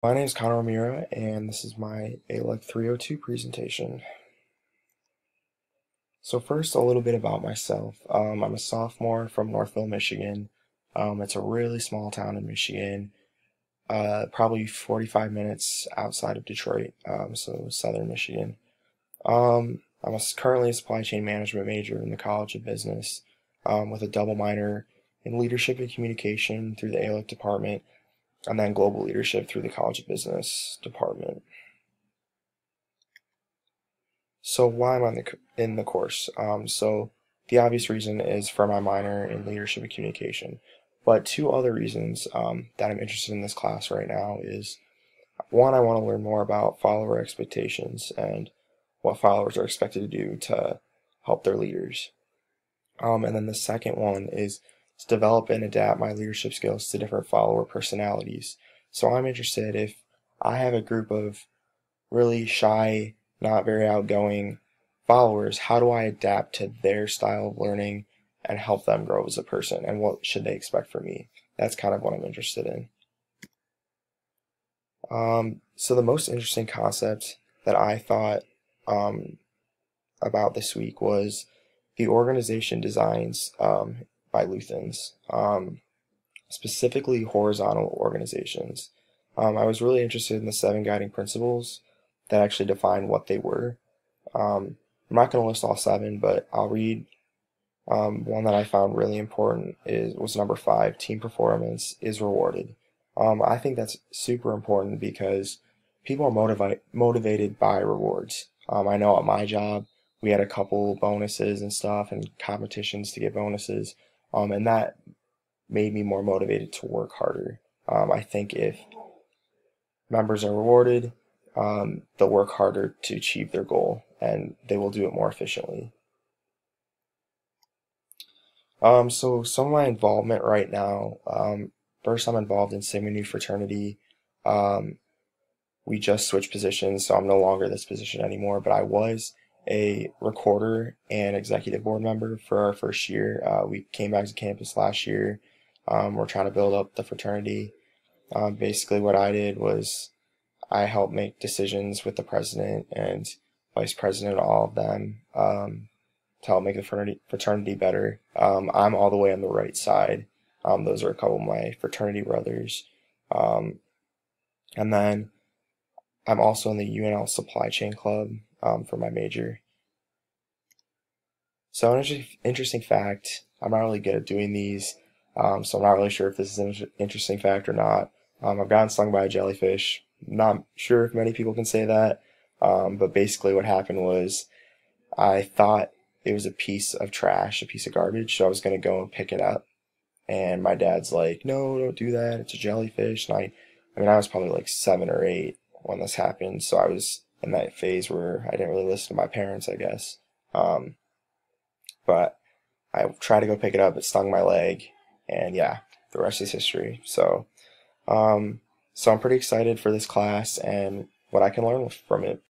My name is Connor O'Meara, and this is my ALEC 302 presentation. So first, a little bit about myself. I'm a sophomore from Northville, Michigan. It's a really small town in Michigan, probably 45 minutes outside of Detroit, so southern Michigan. I'm currently a supply chain management major in the College of Business, with a double minor in leadership and communication through the ALEC department, and then global leadership through the College of Business department. So why am I in the course? So the obvious reason is for my minor in leadership and communication. But two other reasons that I'm interested in this class right now is one, I want to learn more about follower expectations and what followers are expected to do to help their leaders. And then the second one is to develop and adapt my leadership skills to different follower personalities. So I'm interested if I have a group of really shy, not very outgoing followers, how do I adapt to their style of learning and help them grow as a person? And what should they expect from me? That's kind of what I'm interested in. So the most interesting concept that I thought about this week was the organization designs by Luthans, specifically horizontal organizations. I was really interested in the 7 guiding principles that actually define what they were. I'm not going to list all 7, but I'll read one that I found really important was number 5, team performance is rewarded. I think that's super important because people are motivated by rewards. I know at my job we had a couple bonuses and stuff and competitions to get bonuses, and that made me more motivated to work harder. I think if members are rewarded, they'll work harder to achieve their goal and they will do it more efficiently. So some of my involvement right now, first I'm involved in Sigma Nu fraternity. We just switched positions, so I'm no longer this position anymore, but I was a recorder and executive board member for our first year. We came back to campus last year. We're trying to build up the fraternity. Basically what I did was I helped make decisions with the president and vice president, all of them, to help make the fraternity better. I'm all the way on the right side. Those are a couple of my fraternity brothers. And then I'm also in the UNL supply chain club for my major. So an interesting fact, I'm not really good at doing these, so I'm not really sure if this is an interesting fact or not. I've gotten stung by a jellyfish. Not sure if many people can say that, but basically what happened was I thought it was a piece of trash, a piece of garbage, so I was going to go and pick it up. And my dad's like, no, don't do that. It's a jellyfish. And I mean, I was probably like 7 or 8 when this happened, so I was in that phase where I didn't really listen to my parents, I guess. But I tried to go pick it up, it stung my leg, and yeah, the rest is history. So I'm pretty excited for this class and what I can learn from it.